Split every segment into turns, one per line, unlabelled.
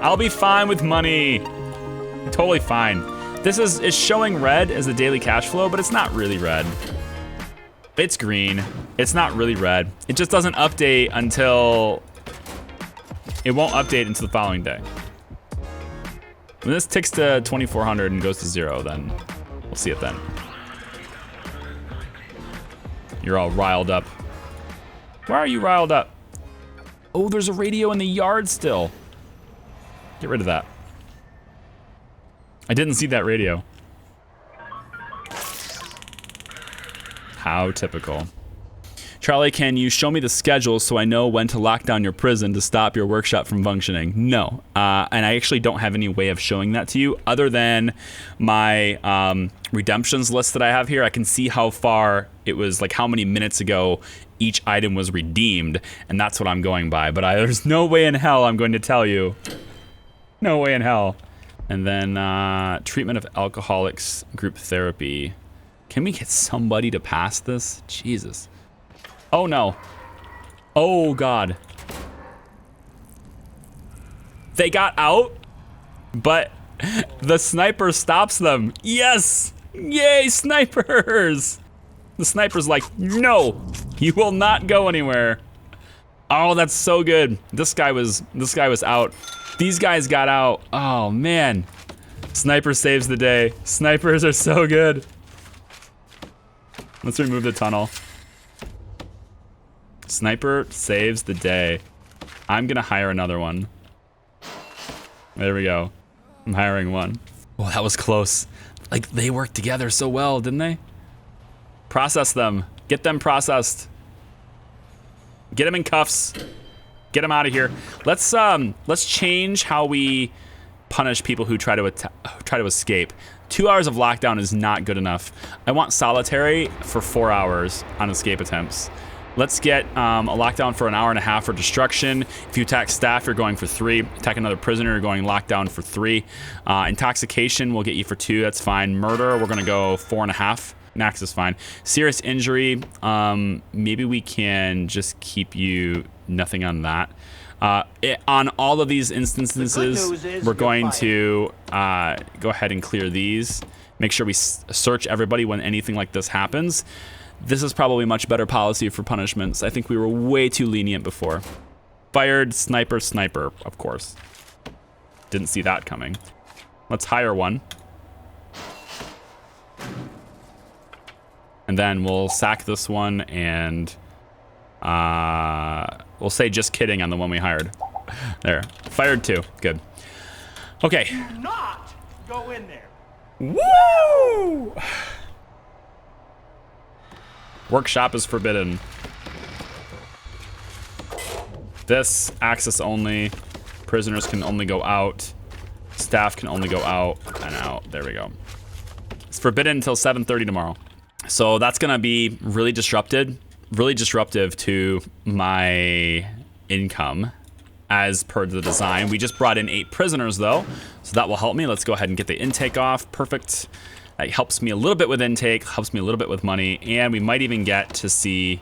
I'll be fine with money. Totally fine. This is showing red as the daily cash flow, but it's not really red. It's green. It's not really red. It just doesn't update until... It won't update until the following day. When this ticks to 2400 and goes to 0, then we'll see it then. You're all riled up. Why are you riled up? Oh, there's a radio in the yard still. Get rid of that. I didn't see that radio. How typical. Charlie, can you show me the schedule so I know when to lock down your prison to stop your workshop from functioning? No, and I actually don't have any way of showing that to you other than my redemptions list that I have here. I can see how far it was, like how many minutes ago each item was redeemed, and that's what I'm going by. But there's no way in hell I'm going to tell you. No way in hell. And then treatment of alcoholics, group therapy. Can we get somebody to pass this? Jesus. Oh no. Oh God. They got out, but the sniper stops them. Yes! Yay, snipers! The sniper's like, no, you will not go anywhere. Oh, that's so good. This guy was out. These guys got out. Oh man. Sniper saves the day. Snipers are so good. Let's remove the tunnel. Sniper saves the day. I'm gonna hire another one. There we go. I'm hiring one. Oh, that was close. Like, they worked together so well, didn't they? Process them. Get them processed. Get them in cuffs. Get them out of here. Let's change how we punish people who try to escape. 2 hours of lockdown is not good enough. I want solitary for 4 hours on escape attempts. Let's get a lockdown for an hour and a half for destruction. If you attack staff, you're going for 3. Attack another prisoner, you're going lockdown for 3. Intoxication will get you for 2, that's fine. Murder, we're gonna go 4.5. Max is fine. Serious injury, maybe we can just keep you nothing on that. On all of these instances, we're going to go ahead and clear these. Make sure we search everybody when anything like this happens. This is probably much better policy for punishments. I think we were way too lenient before. Fired, sniper, of course. Didn't see that coming. Let's hire one. And then we'll sack this one and we'll say just kidding on the one we hired. There, fired 2, good. Okay.
Do not go in there.
Woo! Workshop is forbidden. This, access only. Prisoners can only go out. Staff can only go out and out. There we go. It's forbidden until 7:30 tomorrow. So that's gonna be really disruptive to my income as per the design. We just brought in 8 prisoners though, so that will help me. Let's go ahead and get the intake off. Perfect. That helps me a little bit with intake, helps me a little bit with money, and we might even get to see,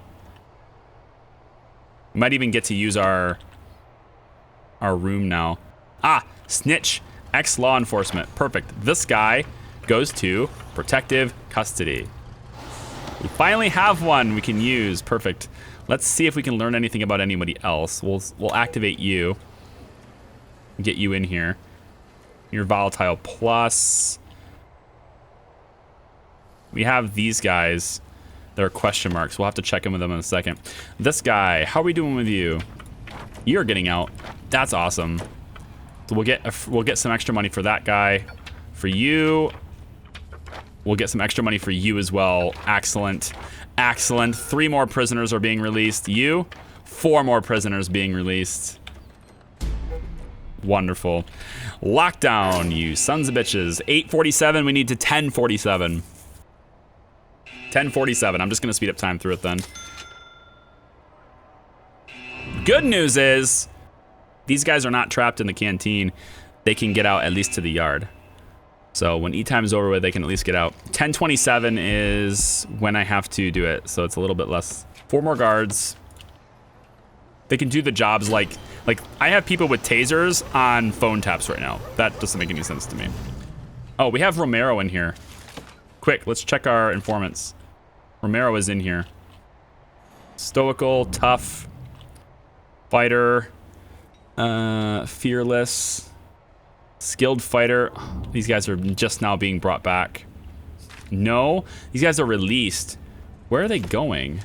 might even get to use our room now. Ah, snitch, ex-law enforcement, perfect. This guy goes to protective custody. We finally have one we can use, perfect. Let's see if we can learn anything about anybody else. We'll activate you, get you in here. You're volatile plus. We have these guys. They're question marks. We'll have to check in with them in a second. This guy, how are we doing with you? You're getting out. That's awesome. So we'll get some extra money for that guy. For you, we'll get some extra money for you as well. Excellent. Excellent. 3 more prisoners are being released. You, 4 more prisoners being released. Wonderful. Lockdown, you sons of bitches. 8:47, we need to 10:47. 10:47. I'm just gonna speed up time through it then. Good news is, these guys are not trapped in the canteen. They can get out at least to the yard. So when E-time is over with, they can at least get out. 10:27 is when I have to do it, so it's a little bit less. 4 more guards. They can do the jobs like I have people with tasers on phone taps right now. That doesn't make any sense to me. Oh, we have Romero in here. Quick, let's check our informants. Romero is in here. Stoical, tough, fighter, fearless, skilled fighter. These guys are just now being brought back. No, these guys are released. Where are they going?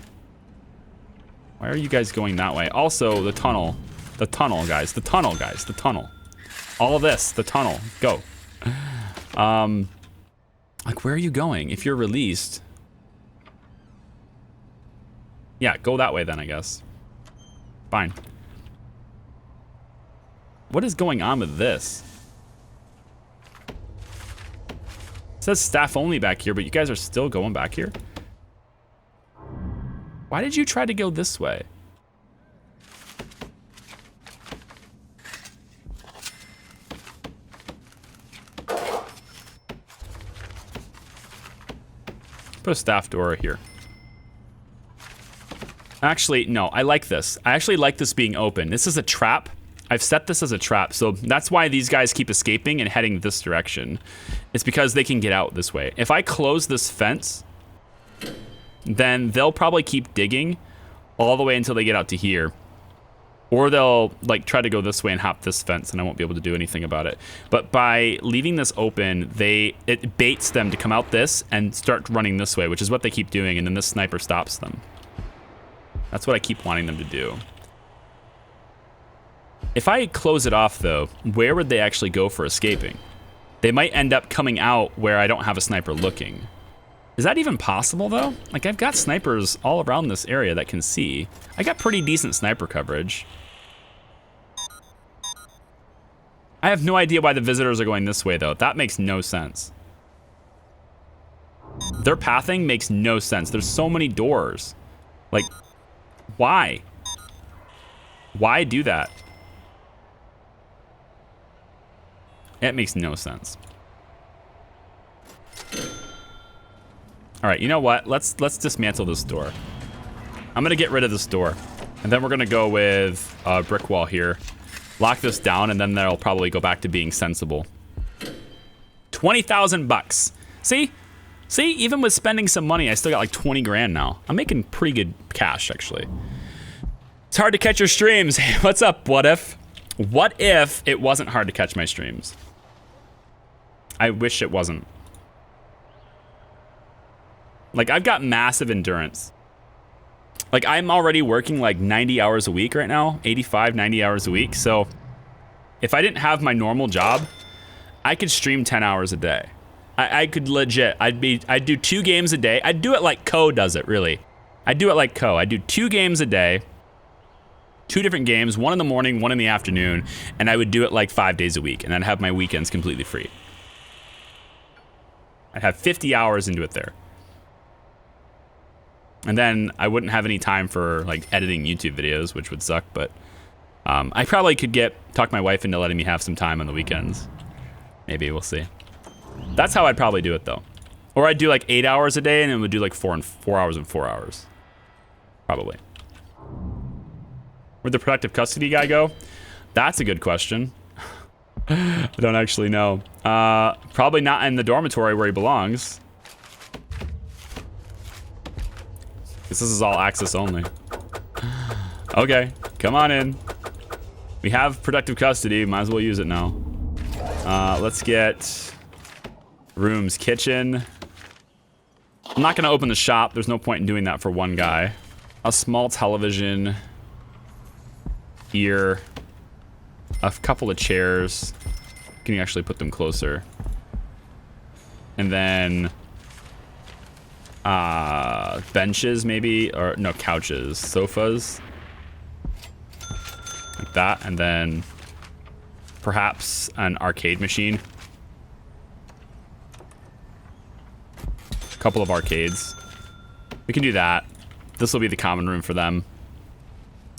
Why are you guys going that way? Also, the tunnel. The tunnel, guys. The tunnel, guys. The tunnel. All of this. The tunnel. Go. Like, where are you going? If you're released... Yeah, go that way then, I guess. Fine. What is going on with this? It says staff only back here, but you guys are still going back here? Why did you try to go this way? Put a staff door here. Actually, no, I like this. I actually like this being open. This is a trap. I've set this as a trap, so that's why these guys keep escaping and heading this direction. It's because they can get out this way. If I close this fence, then they'll probably keep digging all the way until they get out to here. Or they'll like try to go this way and hop this fence and I won't be able to do anything about it. But by leaving this open, it baits them to come out this and start running this way, which is what they keep doing, and then this sniper stops them. That's what I keep wanting them to do. If I close it off though, where would they actually go for escaping? They might end up coming out where I don't have a sniper looking. Is that even possible though? Like, I've got snipers all around this area that can see. I got pretty decent sniper coverage. I have no idea why the visitors are going this way though. That makes no sense. Their pathing makes no sense. There's so many doors. Like, why? Why do that? It makes no sense. All right, you know what? Let's dismantle this door. I'm gonna get rid of this door, and then we're gonna go with a brick wall here. Lock this down, and then they'll probably go back to being sensible. 20,000 bucks. See, even with spending some money, I still got like 20 grand now. I'm making pretty good cash actually. It's hard to catch your streams. What's up? What if? What if it wasn't hard to catch my streams? I wish it wasn't. Like, I've got massive endurance. Like, I'm already working like 90 hours a week right now, 85, 90 hours a week. So if I didn't have my normal job, I could stream 10 hours a day. I could legit, I'd do 2 games a day. I'd do it like Co does it, really. I'd do it like Co. I'd do 2 games a day, 2 different games, 1 in the morning, 1 in the afternoon, and I would do it like 5 days a week, and I'd have my weekends completely free. I'd have 50 hours into it there. And then I wouldn't have any time for like editing YouTube videos, which would suck, but I probably could talk my wife into letting me have some time on the weekends. Maybe, we'll see. That's how I'd probably do it though. Or I'd do like 8 hours a day and it would do like 4 hours and 4 hours. Probably. Where'd the productive custody guy go? That's a good question. I don't actually know. Probably not in the dormitory where he belongs. This is all access only. Okay, come on in. We have productive custody, might as well use it now. Let's get rooms, kitchen. I'm not gonna open the shop. There's no point in doing that for one guy. A small television here. A couple of chairs. Can you actually put them closer? And then benches maybe, or no, couches, sofas. Like that, and then perhaps an arcade machine. A couple of arcades. We can do that. This will be the common room for them.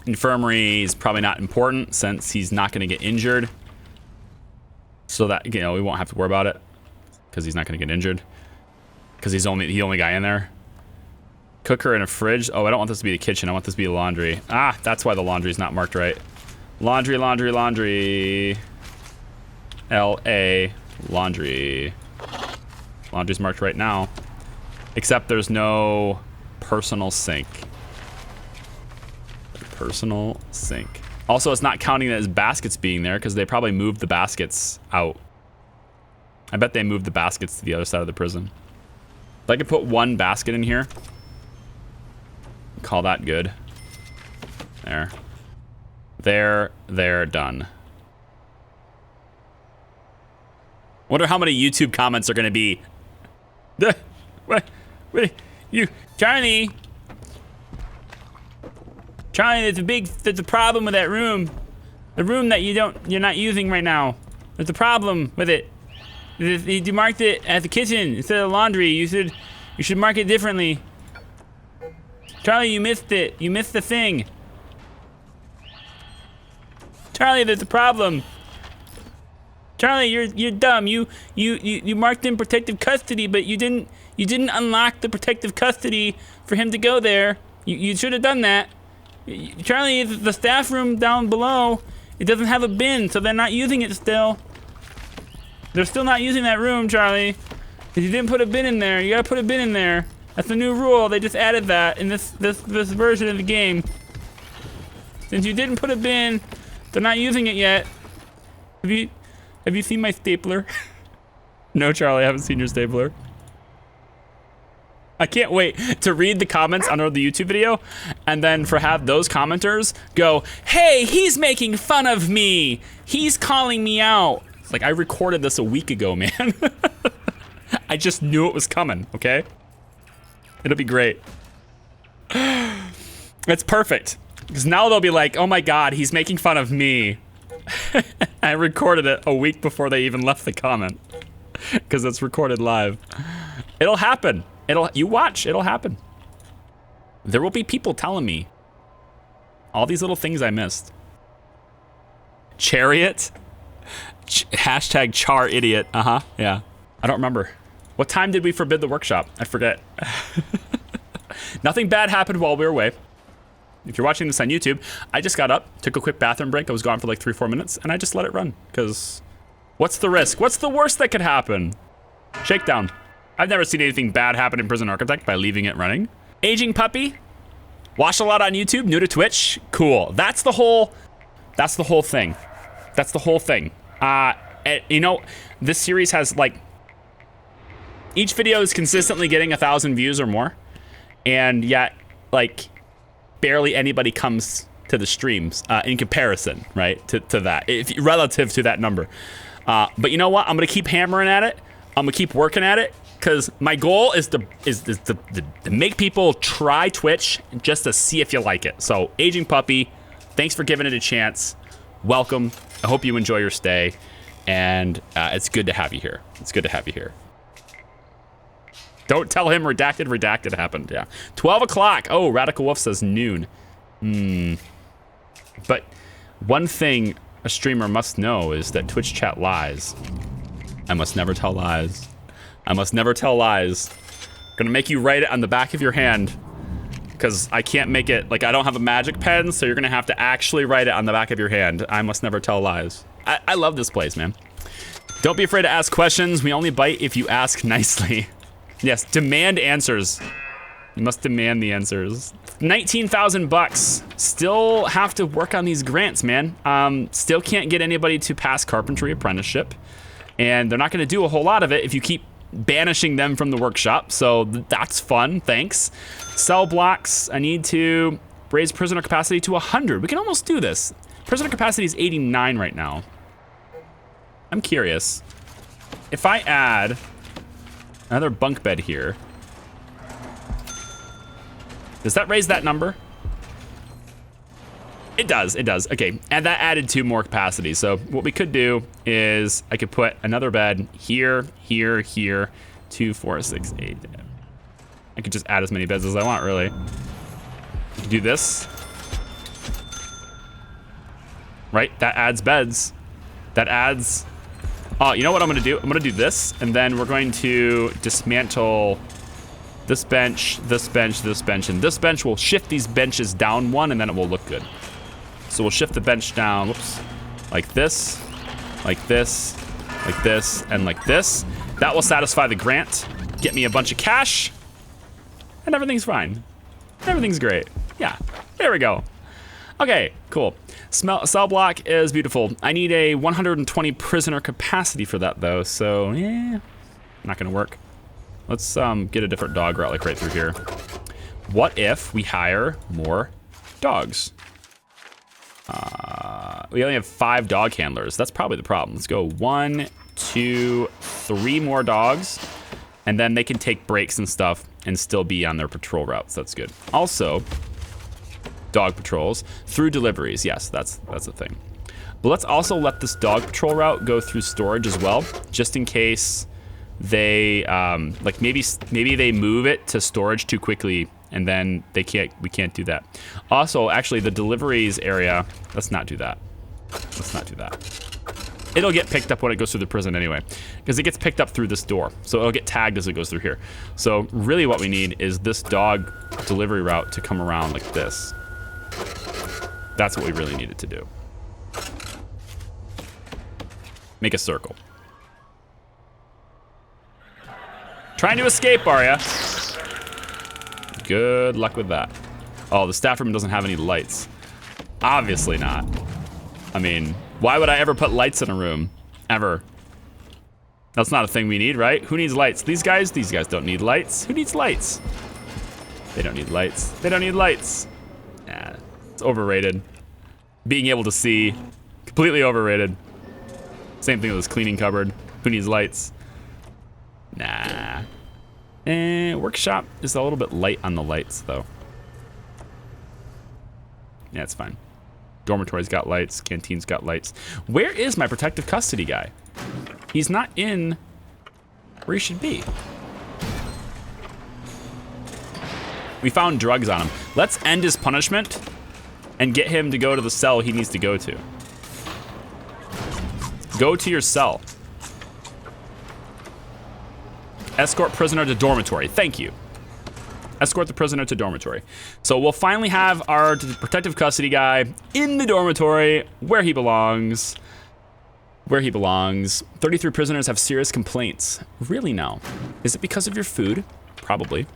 Infirmary is probably not important since he's not going to get injured. So that, you know, we won't have to worry about it because he's not going to get injured because he's the only guy in there. Cooker and a fridge. Oh, I don't want this to be the kitchen. I want this to be laundry. Ah, that's why the laundry's not marked right. Laundry, laundry, laundry. L-A, laundry. Laundry's marked right now. Except there's no personal sink. Personal sink. Also, it's not counting that as baskets being there because they probably moved the baskets out. I bet they moved the baskets to the other side of the prison. If I could put one basket in here, call that good. There. There, done. Wonder how many YouTube comments are gonna be. What, you, Charlie, there's a problem with that room. The room that you're not using right now. There's a problem with it. You marked it as the kitchen instead of laundry. You should mark it differently. Charlie, you missed it. You missed the thing. Charlie, there's a problem. Charlie, you're dumb. You marked in protective custody, but you didn't unlock the protective custody for him to go there. You should have done that. Charlie, the staff room down below, it doesn't have a bin, so they're not using it still. They're still not using that room, Charlie. Because you didn't put a bin in there. You gotta put a bin in there. That's the new rule. They just added that in this version of the game. Since you didn't put a bin, they're not using it yet. Have you seen my stapler? No, Charlie, I haven't seen your stapler. I can't wait to read the comments under the YouTube video and then have those commenters go, hey, he's making fun of me. He's calling me out. It's like, I recorded this a week ago, man. I just knew it was coming, okay? It'll be great. It's perfect. Because now they'll be like, oh my God, he's making fun of me. I recorded it a week before they even left the comment. Because it's recorded live. It'll happen. You watch, it'll happen. There will be people telling me all these little things I missed. Chariot? Hashtag char idiot. Yeah. I don't remember. What time did we forbid the workshop? I forget. Nothing bad happened while we were away. If you're watching this on YouTube, I just got up, took a quick bathroom break. I was gone for like 3-4 minutes, and I just let it run. Because what's the risk? What's the worst that could happen? Shakedown. I've never seen anything bad happen in Prison Architect by leaving it running. Aging puppy. Watched a lot on YouTube, new to Twitch. Cool. That's the whole thing. That's the whole thing. You know, this series has like, each video is consistently getting 1,000 views or more. And yet, like, barely anybody comes to the streams in comparison, right, to that, relative to that number. But you know what? I'm gonna keep hammering at it. I'm gonna keep working at it because my goal is to make people try Twitch just to see if you like it. So, Aging Puppy, thanks for giving it a chance. Welcome. I hope you enjoy your stay, and it's good to have you here. It's good to have you here. Don't tell him redacted happened. Yeah. 12 o'clock. Oh, Radical Wolf says noon. But one thing a streamer must know is that Twitch chat lies. I must never tell lies. I must never tell lies. Gonna make you write it on the back of your hand because I can't make it, like I don't have a magic pen, so you're gonna have to actually write it on the back of your hand. I must never tell lies. I love this place, man. Don't be afraid to ask questions. We only bite if you ask nicely. Yes, demand answers. You must demand the answers. 19,000 bucks. Still have to work on these grants, man. Still can't get anybody to pass carpentry apprenticeship. And they're not gonna do a whole lot of it if you keep banishing them from the workshop. So that's fun, thanks. Cell blocks, I need to raise prisoner capacity to 100. We can almost do this. Prisoner capacity is 89 right now. I'm curious. If I add another bunk bed here, does that raise that number? It does, it does. Okay, and that added 2 more capacity. So what we could do is I could put another bed here, here, here, 2, 4, 6, 8. I could just add as many beds as I want, really. I could do this. Right, that adds beds. That adds, oh, you know what I'm gonna do? I'm gonna do this, and then we're going to dismantle This bench, this bench, this bench, and this bench. Will shift these benches down one, and then it will look good. So we'll shift the bench down, whoops, like this, like this, like this, and like this. That will satisfy the grant, get me a bunch of cash, and everything's fine. Everything's great. Yeah, there we go. Okay, cool. Cell block is beautiful. I need a 120 prisoner capacity for that though, so yeah, not gonna work. Let's get a different dog route, like right through here. What if we hire more dogs? We only have 5 dog handlers. That's probably the problem. Let's go 1, 2, 3 more dogs, and then they can take breaks and stuff and still be on their patrol routes. That's good. Also, dog patrols through deliveries. Yes, that's a thing. But let's also let this dog patrol route go through storage as well, just in case they like maybe they move it to storage too quickly and then we can't do that. Also, actually, the deliveries area, let's not do that. Let's not do that. It'll get picked up when it goes through the prison anyway, because it gets picked up through this door. So it'll get tagged as it goes through here. So really what we need is this dog delivery route to come around like this. That's what we really needed to do. Make a circle. Trying to escape, are ya? Good luck with that. Oh, the staff room doesn't have any lights. Obviously not. I mean, why would I ever put lights in a room? Ever. That's not a thing we need, right? Who needs lights? These guys don't need lights. Who needs lights? They don't need lights. They don't need lights. Nah, it's overrated. Being able to see, completely overrated. Same thing with this cleaning cupboard. Who needs lights? Nah. Workshop is a little bit light on the lights, though. Yeah, it's fine. Dormitory's got lights. Canteen's got lights. Where is my protective custody guy? He's not in where he should be. We found drugs on him. Let's end his punishment and get him to go to the cell he needs to go to. Go to your cell. Escort prisoner to dormitory. Thank you. Escort the prisoner to dormitory. So we'll finally have our protective custody guy in the dormitory where he belongs. Where he belongs. 33 prisoners have serious complaints. Really now? Is it because of your food? Probably.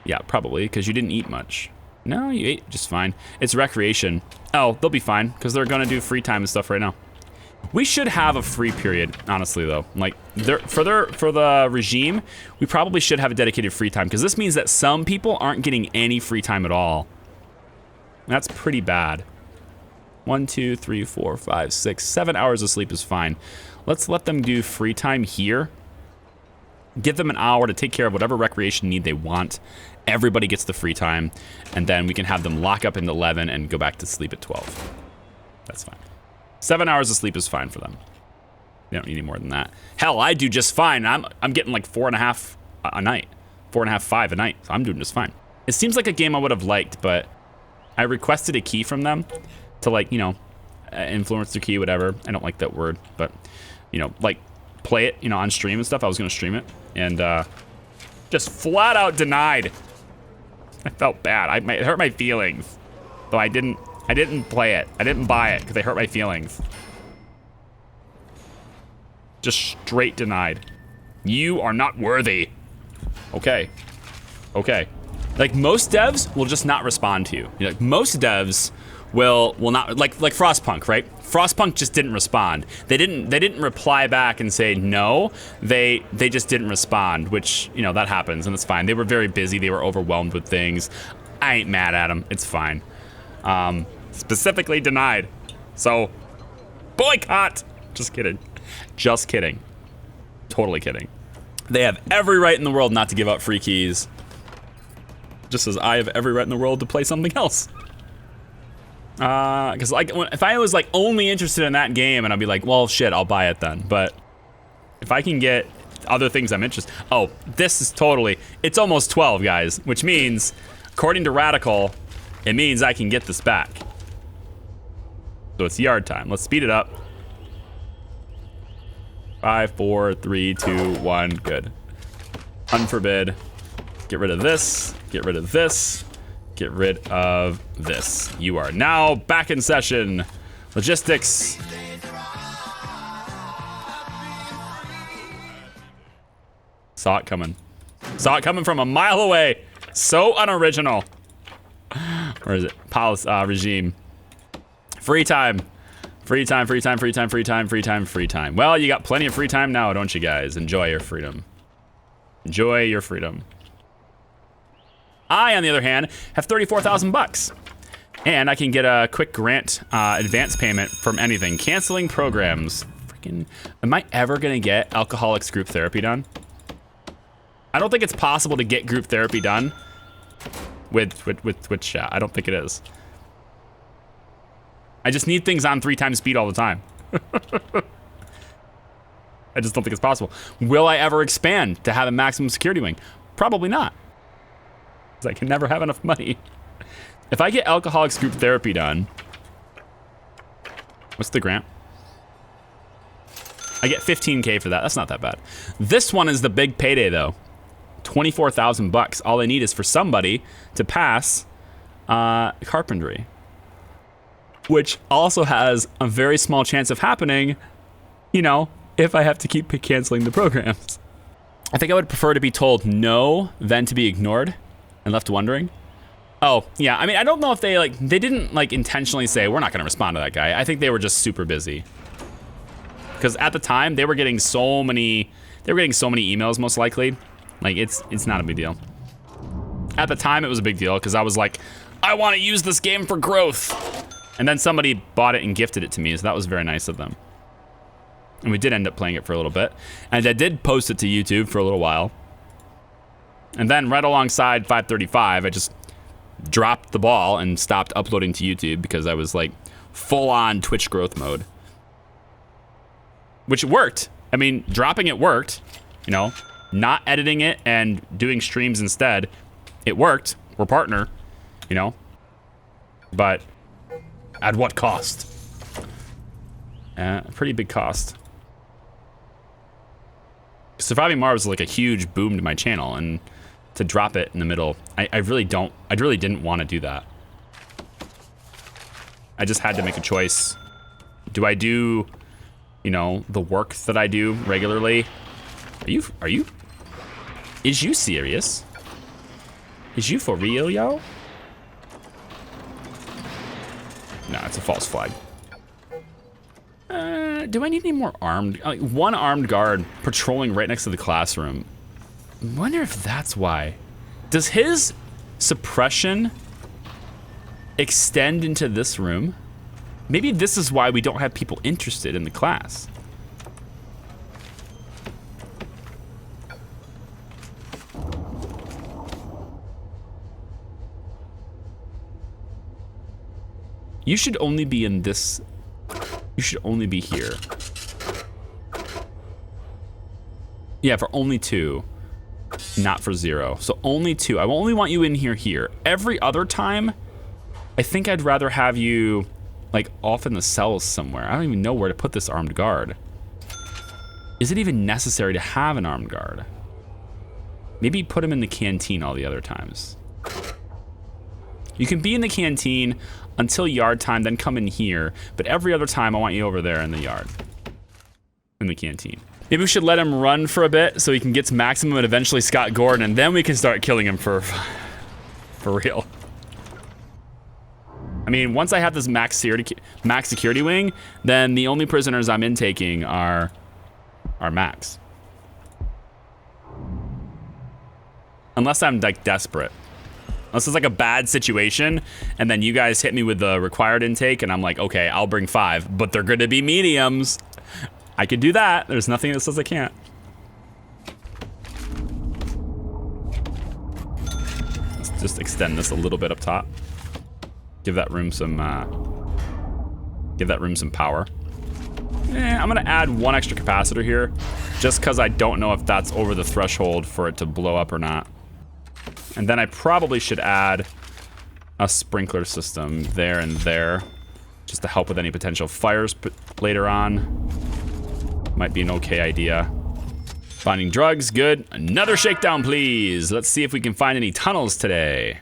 Yeah, probably, because you didn't eat much. No, you ate just fine. It's recreation. Oh, they'll be fine, because they're gonna do free time and stuff right now. We should have a free period, honestly, though. Like, for the regime, we probably should have a dedicated free time, because this means that some people aren't getting any free time at all. That's pretty bad. 1, 2, 3, 4, 5, 6, 7 hours of sleep is fine. Let's let them do free time here. Give them an hour to take care of whatever recreation need they want. Everybody gets the free time, and then we can have them lock up at 11 and go back to sleep at 12. That's fine. 7 hours of sleep is fine for them. They don't need any more than that. Hell, I do just fine. I'm getting like 4.5 a night. 4.5, 5 a night. So I'm doing just fine. It seems like a game I would have liked, but I requested a key from them to, like, you know, influence their key, whatever. I don't like that word, but, you know, like, play it, you know, on stream and stuff. I was gonna stream it, and just flat out denied. I felt bad. It hurt my feelings, though I didn't play it. I didn't buy it because they hurt my feelings. Just straight denied. You are not worthy. Okay. Okay. Like, most devs will just not respond to you. Like, most devs will not, like Frostpunk, right? Frostpunk just didn't respond. They didn't reply back and say no. They just didn't respond, which, you know, that happens and it's fine. They were very busy. They were overwhelmed with things. I ain't mad at them. It's fine. Specifically denied. So, boycott. Just kidding. Just kidding. Totally kidding. They have every right in the world not to give out free keys. Just as I have every right in the world to play something else. Because like, if I was like only interested in that game, and I'd be like, well, shit, I'll buy it then. But if I can get other things I'm interested, oh, this is totally, it's almost 12, guys, which means, according to Radical, it means I can get this back. So it's yard time. Let's speed it up. 5, 4, 3, 2, 1, good. Unforbid. Get rid of this. Get rid of this. Get rid of this. You are now back in session. Logistics. Saw it coming. Saw it coming from a mile away. So unoriginal. Where is it? Policy, regime. Free time. Free time, free time, free time, free time, free time, free time. Well, you got plenty of free time now, don't you guys? Enjoy your freedom. Enjoy your freedom. I, on the other hand, have 34,000 bucks. And I can get a quick grant advance payment from anything. Canceling programs. Freaking, am I ever gonna get alcoholics group therapy done? I don't think it's possible to get group therapy done with chat. I don't think it is. I just need things on 3 times speed all the time. I just don't think it's possible. Will I ever expand to have a maximum security wing? Probably not. Because I can never have enough money. If I get alcoholics group therapy done, what's the grant? I get 15K for that. That's not that bad. This one is the big payday though. 24,000 bucks. All I need is for somebody to pass carpentry, which also has a very small chance of happening, you know, if I have to keep canceling the programs. I think I would prefer to be told no than to be ignored and left wondering. Oh, yeah, I mean, I don't know if they didn't intentionally say, we're not gonna respond to that guy. I think they were just super busy. Because at the time, they were getting so many emails most likely. Like, it's not a big deal. At the time, it was a big deal because I was like, I want to use this game for growth. And then somebody bought it and gifted it to me, so that was very nice of them. And we did end up playing it for a little bit. And I did post it to YouTube for a little while. And then right alongside 535, I just dropped the ball and stopped uploading to YouTube because I was like full on Twitch growth mode. Which worked. I mean, dropping it worked, you know. Not editing it and doing streams instead, it worked. We're partner, you know. But at what cost? A pretty big cost. Surviving Mars was like a huge boom to my channel, and to drop it in the middle, I really didn't want to do that. I just had to make a choice. Do I do, you know, the work that I do regularly? Are you? Is you serious? Is you for real, yo? No, it's a false flag. Do I need any more armed? One armed guard patrolling right next to the classroom. I wonder if that's why. Does his suppression extend into this room? Maybe this is why we don't have people interested in the class. You should only be in this. You should only be here. Yeah, for only 2, not for 0. So only 2. I only want you in here. Every other time, I think I'd rather have you like off in the cells somewhere. I don't even know where to put this armed guard. Is it even necessary to have an armed guard? Maybe put him in the canteen all the other times. You can be in the canteen until yard time, then come in here. But every other time, I want you over there in the yard. In the canteen. Maybe we should let him run for a bit so he can get to maximum and eventually Scott Gordon, and then we can start killing him for real. I mean, once I have this max security wing, then the only prisoners I'm intaking are max. Unless I'm like desperate. Unless it's like a bad situation, and then you guys hit me with the required intake, and I'm like, okay, I'll bring 5, but they're gonna be mediums. I could do that. There's nothing that says I can't. Let's just extend this a little bit up top. Give that room some power. I'm gonna add 1 extra capacitor here, just because I don't know if that's over the threshold for it to blow up or not. And then I probably should add a sprinkler system there and there, just to help with any potential fires later on. Might be an okay idea. Finding drugs, good. Another shakedown, please. Let's see if we can find any tunnels today.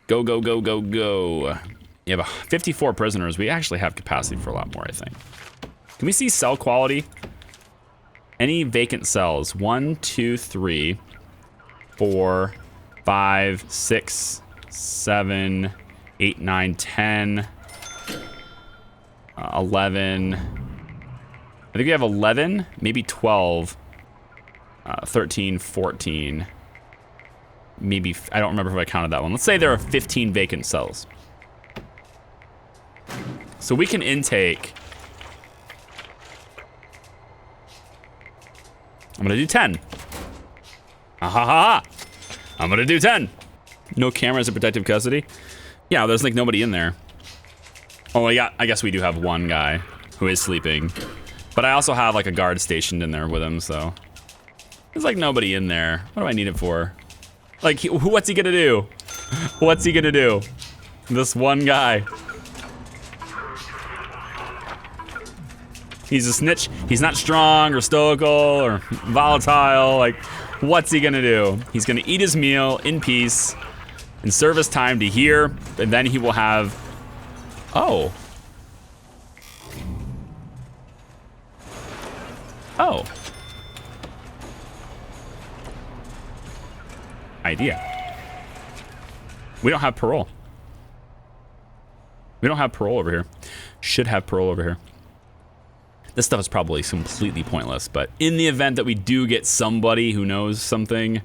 Go, go, go, go, go. You have 54 prisoners. We actually have capacity for a lot more, I think. Can we see cell quality? Any vacant cells? 1, 2, 3, 4, 5, 6, 7, 8, 9, 10, 11. I think we have 11, maybe 12, 13, 14. Maybe, I don't remember if I counted that one. Let's say there are 15 vacant cells. So we can intake. I'm gonna do 10. Ah ha ha ha. I'm gonna do 10. No cameras in protective custody. Yeah, there's like nobody in there. Oh, yeah, I guess we do have one guy who is sleeping. But I also have like a guard stationed in there with him, so. There's like nobody in there. What do I need it for? Like, what's he gonna do? What's he gonna do? This one guy. He's a snitch. He's not strong or stoical or volatile. Like, what's he gonna do? He's gonna eat his meal in peace and serve his time to here, and then he will have. Oh. Oh. Idea. We don't have parole. We don't have parole over here. Should have parole over here. This stuff is probably completely pointless, but in the event that we do get somebody who knows something,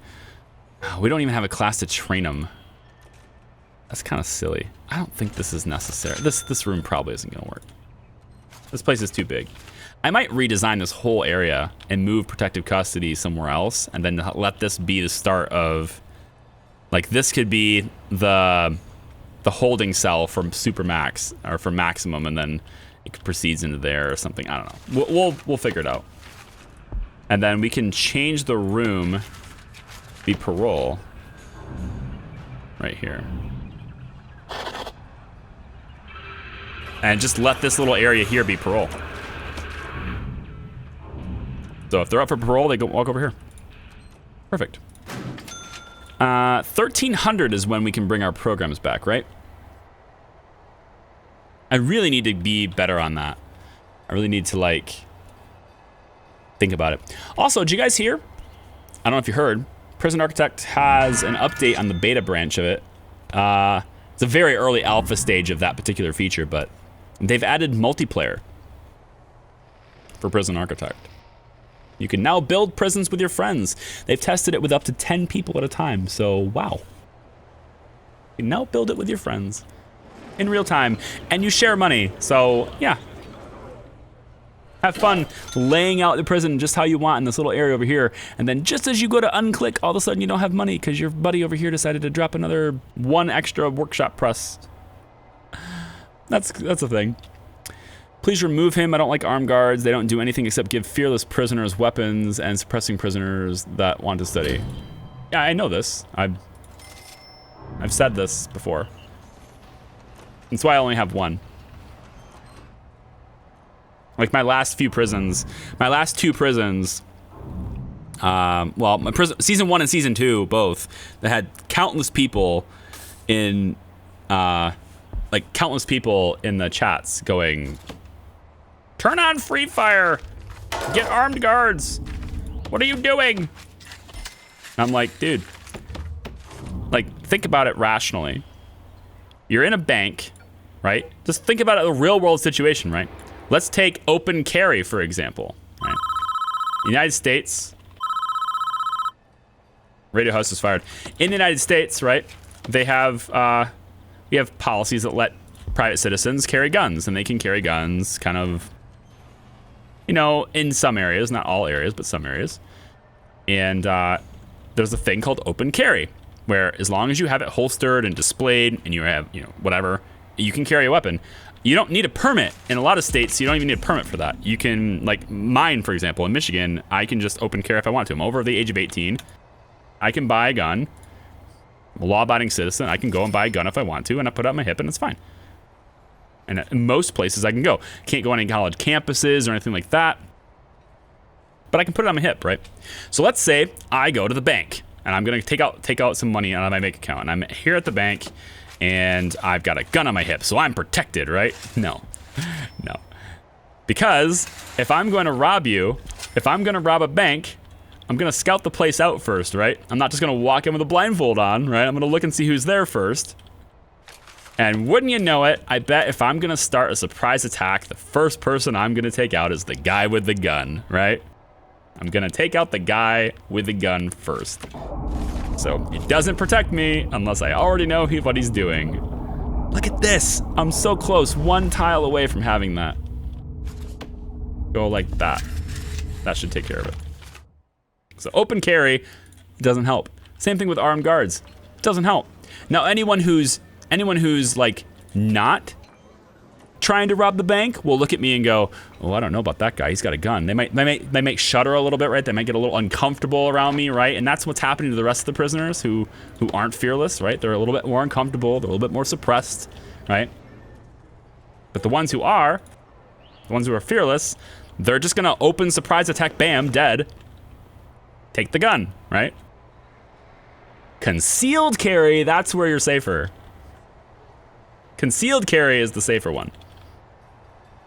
we don't even have a class to train them. That's kind of silly. I don't think this is necessary. This room probably isn't gonna work. This place is too big. I might redesign this whole area and move protective custody somewhere else, and then let this be the start of, like, this could be the holding cell from Supermax or from Maximum, and then it proceeds into there or something. I don't know. We'll figure it out. And then we can change the room, be parole, right here. And just let this little area here be parole. So if they're up for parole, they go walk over here. Perfect. 1300 is when we can bring our programs back, right? I really need to be better on that. I really need to, like, think about it. Also, did you guys hear? I don't know if you heard. Prison Architect has an update on the beta branch of it. It's a very early alpha stage of that particular feature, but they've added multiplayer for Prison Architect. You can now build prisons with your friends. They've tested it with up to 10 people at a time, so wow. You can now build it with your friends in real time, and you share money, so yeah. Have fun laying out the prison just how you want in this little area over here, and then just as you go to unclick, all of a sudden you don't have money because your buddy over here decided to drop another 1 extra workshop press. That's a thing. Please remove him. I don't like armed guards. They don't do anything except give fearless prisoners weapons and suppressing prisoners that want to study. Yeah, I know this. I've said this before. That's why I only have 1. Like my last few prisons, my last 2 prisons, well, my season 1 and season 2 both, they had countless people in, like countless people in the chats going, turn on Free Fire, get armed guards. What are you doing? And I'm like, dude, like think about it rationally. You're in a bank, right? Just think about it, a real world situation, right? Let's take open carry, for example, right? United States, radio host is fired. In the United States, right? They have, we have policies that let private citizens carry guns, and they can carry guns kind of, you know, in some areas, not all areas, but some areas. And there's a thing called open carry, where as long as you have it holstered and displayed and you have, you know, whatever, you can carry a weapon. You don't need a permit. In a lot of states, you don't even need a permit for that. You can, like mine, for example, in Michigan, I can just open carry if I want to. I'm over the age of 18. I can buy a gun. I'm a law-abiding citizen. I can go and buy a gun if I want to, and I put it on my hip, and it's fine. And in most places I can go. Can't go on any college campuses or anything like that. but I can put it on my hip, right? So let's say I go to the bank and I'm gonna take out some money out of my bank account, and I'm here at the bank and I've got a gun on my hip, so I'm protected, right? No, no. Because if I'm going to rob you, if I'm gonna rob a bank, I'm gonna scout the place out first, right? I'm not just gonna walk in with a blindfold on, right? I'm gonna look and see who's there first. And wouldn't you know it, I bet if I'm gonna start a surprise attack, the first person I'm gonna take out is the guy with the gun, right? I'm gonna take out the guy with the gun first. So it doesn't protect me unless I already know what he's doing. Look at this, I'm so close, 1 tile away from having that. Go like that. That should take care of it. So open carry doesn't help. Same thing with armed guards, doesn't help. Now anyone who's like not trying to rob the bank will look at me and go, oh, I don't know about that guy, he's got a gun. They might shudder a little bit, right? They might get a little uncomfortable around me, right? And that's what's happening to the rest of the prisoners who aren't fearless, right? They're a little bit more uncomfortable, they're a little bit more suppressed, right? But the ones who are fearless, they're just gonna open surprise attack, bam, dead. Take the gun, right? Concealed carry, that's where you're safer. Concealed carry is the safer one.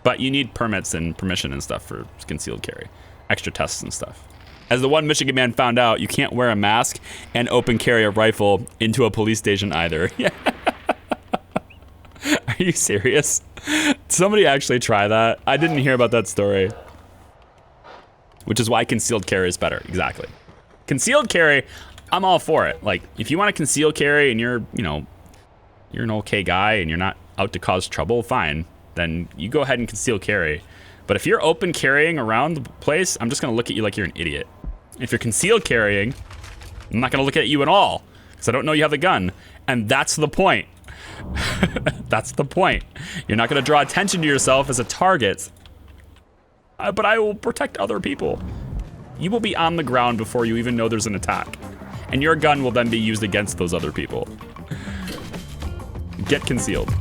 But you need permits and permission and stuff for concealed carry. Extra tests and stuff. As the one Michigan man found out, you can't wear a mask and open carry a rifle into a police station either. Are you serious? Did somebody actually try that? I didn't hear about that story. Which is why concealed carry is better, exactly. Concealed carry, I'm all for it. Like, if you want to conceal carry and you're an okay guy and you're not out to cause trouble, fine. Then you go ahead and conceal carry. But if you're open carrying around the place, I'm just gonna look at you like you're an idiot. If you're concealed carrying, I'm not gonna look at you at all, because I don't know you have the gun. And that's the point. That's the point. You're not gonna draw attention to yourself as a target, but I will protect other people. You will be on the ground before you even know there's an attack. And your gun will then be used against those other people. Get concealed.